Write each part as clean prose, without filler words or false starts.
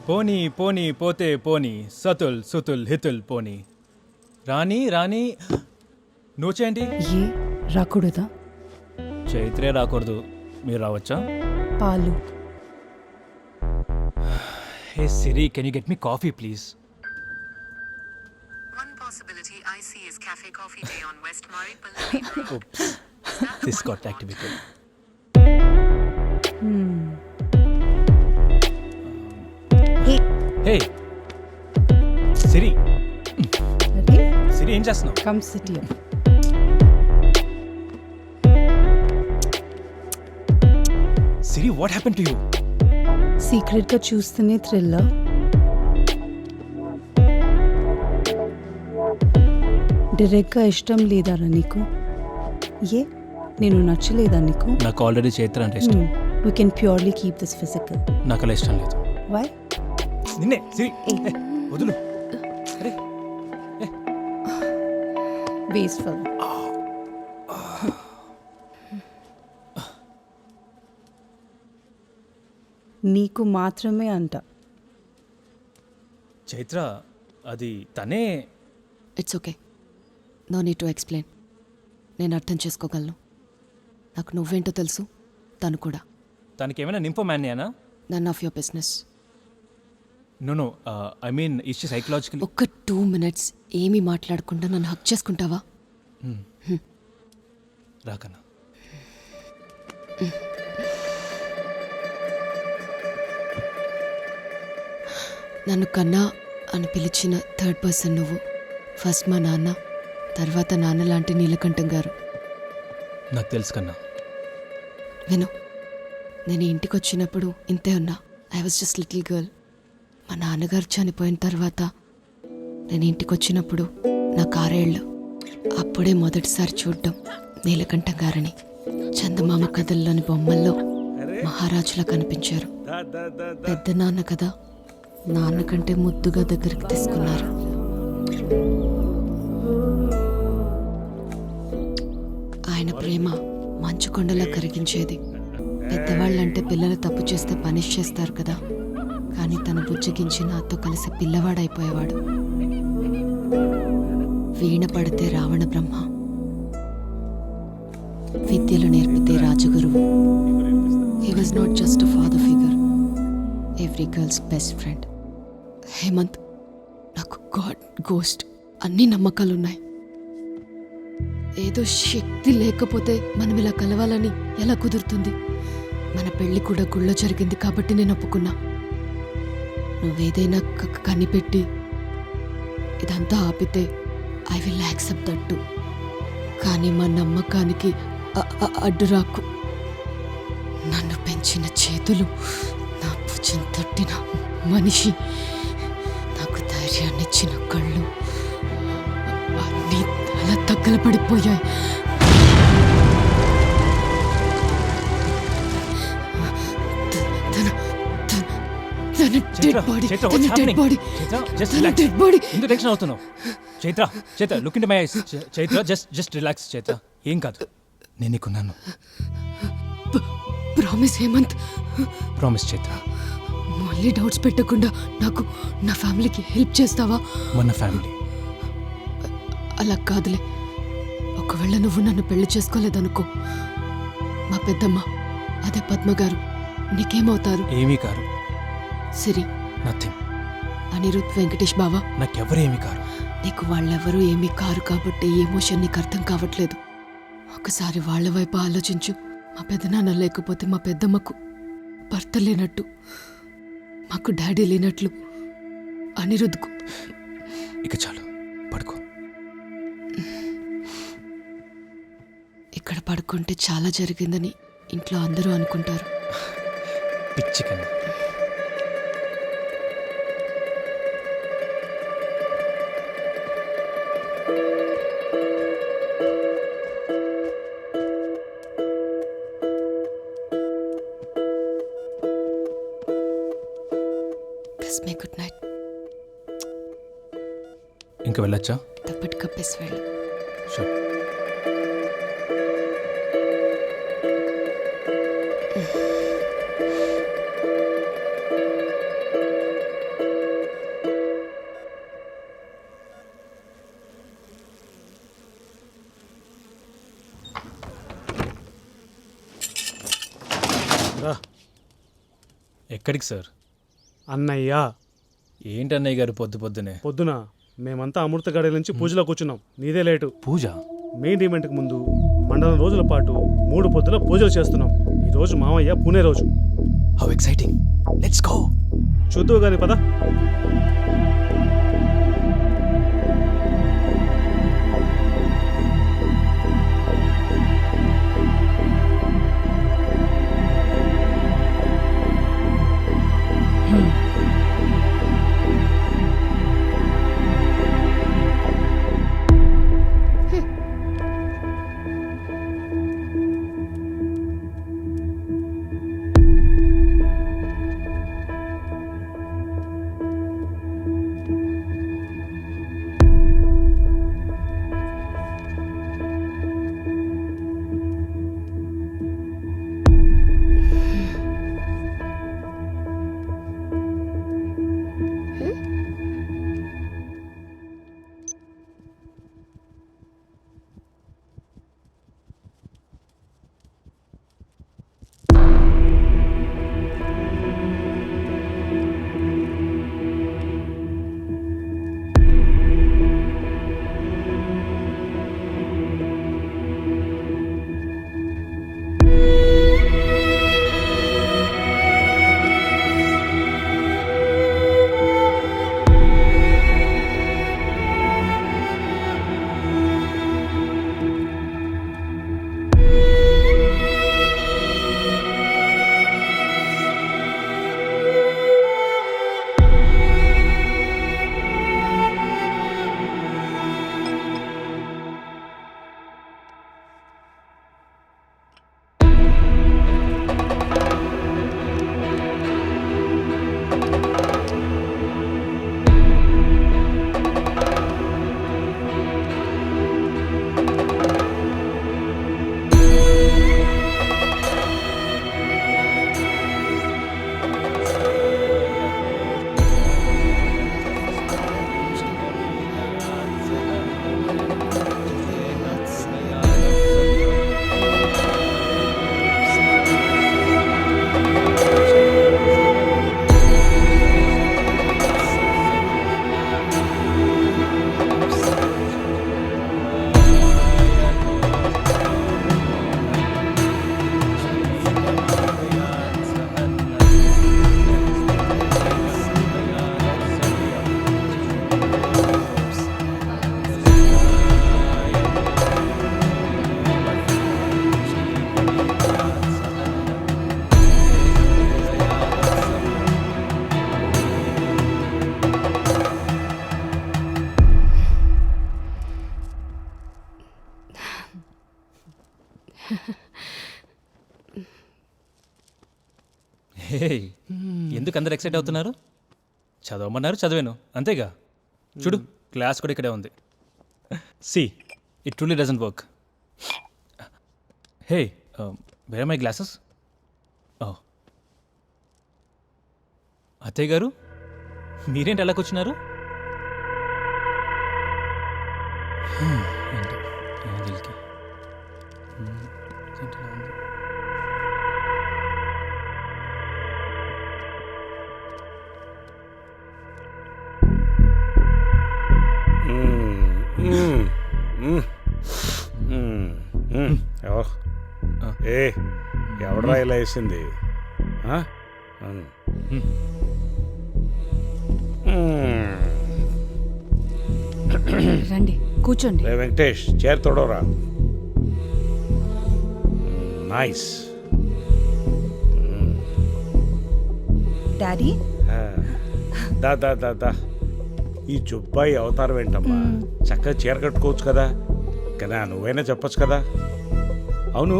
పోనీ పోనీ పోతే పోనీ సతుల్ సుతుల్ హితుల్ పోనీ. రాణి రాణి నువ్వు చేయండి. ఏ రాకూడదా? చైత్రే రాకూడదు, మీరు రావచ్చా? పాలు. Hey Siri, can you get me coffee please? One possibility I see is Cafe Coffee Day on West Maripalli Road. Oops, this got activated. హే సిరి, అరే సిరి ఏం చేస్తున్నావు? Come SIT here. Siri, what happen to you? Secret గా చూస్తేనే thriller. Direct గా ఇష్టం లేదారా నీకు? ఏ నేను నచ్చలేదా నీకు? నాకు ఆల్రెడీ చైత్ర అంటే ఇష్టం. We can purely keep this physical. నాకు అలా ఇష్టం లేదు. వై? నిన్నే సిరి, ఏ, వదులు. అరే వేస్ట్ఫుల్. నీకు మాత్రమే అంట. చైత్ర, అది తనే. It's okay, no need to explain. నేను అర్థం చేసుకోగలను. నాకు నువ్వేంటో తెలుసు, తను కూడా. తనకేమైనా నింపో మ్యాన్యానా? None of your business. No I mean it's psychological. ఒక్క 2 minutes ఏమీ మాట్లాడకుండా నన్ను హక్ చేసుకుంటావా? రాకన్నా. నన్ను కన్నా అని పిలిచిన థర్డ్ పర్సన్ నువ్వు. ఫస్ట్ మా నాన్న, తర్వాత నాన్న లాంటి నీలకంఠం గారు. నాకు తెలుసు కన్నా. విను, నేను ఇంటికి వచ్చినప్పుడు ఇంతే ఉన్నా. I was just little girl. మా నాన్నగారు చనిపోయిన తర్వాత నేను ఇంటికి వచ్చినప్పుడు నాకు 6 ఏళ్ళు. అప్పుడే మొదటిసారి చూడడం నీలకంఠం గారని. చందమామ కథల్లోని బొమ్మల్లో మహారాజులా కనిపించారు. పెద్ద నాన్న కదా, నాన్న కంటే ముద్దుగా దగ్గరికి తీసుకున్నారు. ఆయన ప్రేమ మంచు కొండలా కరిగించేది. పెద్దవాళ్ళంటే పిల్లలు తప్పు చేస్తే పనిష్ చేస్తారు కదా, కానీ తను బుజ్జగించి నాతో కలిసి పిల్లవాడైపోయేవాడు. వీణ పడితే రావణ బ్రహ్మ, విద్యలు నేర్పితే రాజగురువు. He was not just a father figure, every girl's best friend. Hemanth, నాకు గాడ్, గోస్ట్ అన్ని నమ్మకాలున్నాయి. ఏదో శక్తి లేకపోతే మనం ఇలా కలవాలని ఎలా కుదురుతుంది? మన పెళ్లి కూడా గుళ్ళో జరిగింది కాబట్టి నేను ఒప్పుకున్నా. నువ్వేదైనా కనిపెట్టి ఇదంతా ఆపితే I will accept that to. కానీ మా నమ్మకానికి అడ్డు రాకు. నన్ను పెంచిన చేతులు, నా భుజం తట్టిన మనిషి, నాకు ధైర్యాన్ని ఇచ్చిన కళ్ళు అన్నీ అలా తగ్గలపడిపోయాయి. Chaitra, Chaitra look into my eyes. Chaitra, just relax Chaitra, ఏం కాదు, నేను నీకున్నాను. ప్రామిస్ హేమంత్. ప్రామిస్ చైత్ర. మళ్ళీ డౌట్స్ పెట్టకుండా నాకు, నా ఫ్యామిలీకి హెల్ప్ చేస్తావా? మన ఫ్యామిలీ అలా కాదులే. ఒకవేళ నువ్వు నన్ను పెళ్లి చేసుకోలేదనుకో, మా పెద్దమ్మ, అదే పద్మగారు నీకేమవుతారు? ఏమీ కారు. సిరి, నథింగ్. అనిరుద్, వెంకటేష్ బావా, నాకెవరు ఏమీ కారు. నీకు వాళ్ళెవరూ ఏమీ కారు కాబట్టి ఈ ఎమోషన్ నీకు అర్థం కావట్లేదు. ఒకసారి వాళ్ళ వైపు ఆలోచించు. మా పెద్దనాన్న లేకపోతే మా పెద్దమ్మకు భర్త లేనట్టు, మాకు డాడీ లేనట్లు. అనిరుద్కు ఇక చాలు, పడుకో. ఇక్కడ పడుకుంటే చాలా జరిగిందని ఇంట్లో అందరూ అనుకుంటారు. పిచ్చి కన్నా. Good night. ఇంకా వెళ్ళొచ్చా? దుప్పటి కప్పేసి వెళ్ళు. షూర్. ఎక్కడికి సార్? అన్నయ్య ఏంటి అన్నయ్య గారు పొద్దు పొద్దునే? పొద్దున మేమంతా అమృత గడి నుంచి పూజలో కూర్చున్నాం. నీదే లేటు. పూజ? మెయిన్ ఈవెంట్కి ముందు మండలం రోజుల పాటు 3 పొద్దుల పూజలు చేస్తున్నాం. ఈ రోజు మామయ్య పుణ్య రోజు. How exciting, let's go. చూద్దువు గాని పద. హే, ఎందుకు అందరు ఎక్సైట్ అవుతున్నారు? చదవమన్నారు, చదివాను, అంతేగా. చూడు, క్లాస్ కూడా ఇక్కడే ఉంది. See, it truly doesn't work. Hey, where my glasses? Oh, అత్తయ్య గారు, మీరేంటి ఎలా కూర్చున్నారు? ఏంటో, ఏదిల్కి. ఏంటి ఇలా ఉంది? ఎవడరా ఇలా వేసింది? రండి కూర్చోండి. వెంకటేష్, చైర్ తోడవరా. నైస్. డాడీ, దా దా దా దా. ఈ జుబ్బాయి అవతారం ఏంటమ్మా? చక్కగా చీర కట్టుకోవచ్చు కదా. కదా నువ్వైనా చెప్పొచ్చు కదా. అవును,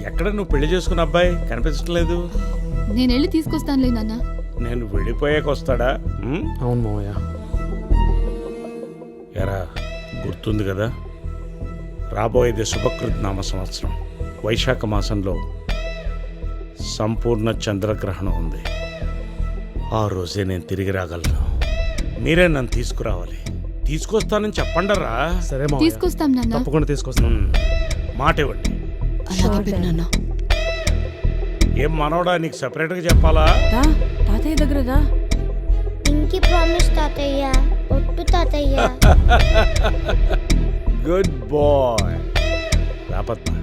ఎక్కడ నువ్వు పెళ్లి చేసుకున్న అబ్బాయి కనిపించడం లేదు? నేను వెళ్ళి తీసుకొస్తానులే నాన్న. నేను వెళ్ళిపోయాక వస్తాడా? అవును మామయ్య. ఎరా, గుర్తుంది కదా, రాబోయేది శుభకృత్ నామ సంవత్సరం. వైశాఖ మాసంలో సంపూర్ణ చంద్రగ్రహణం ఉంది. ఆ రోజే నేను తిరిగి రాగలను. మీరే నన్ను తీసుకురావాలి. తీసుకొస్తానని చెప్పండరా. సరే మామయ్య, తీసుకొస్తాం నాన్న. తప్పకుండా తీసుకొస్తాం. మాట ఇవ్వండి. అలాగే పెద్దనాన్న. ఏం మనవడా నీకు సపరేట్గా చెప్పాలా? దా తాతయ్య దగ్గర దా. ఇంకి ప్రామిస్ తాతయ్య, ఒట్టు తాతయ్య. Good boy. రా పద్మ,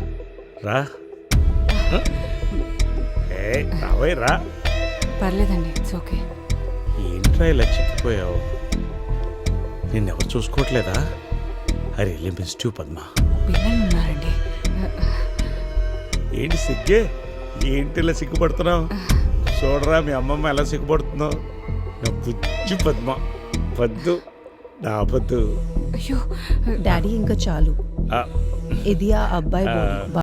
రా. ఏ రావే రా. పర్లేదండి, ఇట్స్ ఓకే. ఏంట్రా ఇలా చిక్కిపోయావు? నిన్నెవరు చూసుకోవట్లేదా? I really missed you Padma. పిల్లలు ఉన్నారండి. ఏంటి సిగ్గే? ఏంటి ఇలా సిగ్గుపడుతున్నావు? చూడరా మీ అమ్మమ్మ ఎలా సిగ్గుపడుతున్నావు. నా బుజ్జి పద్మ, పద్దు, నా పద్దు. అయ్యో డాడీ ఇంకా చాలు. ఆ, ఇది ఆ అబ్బాయి బాడీ.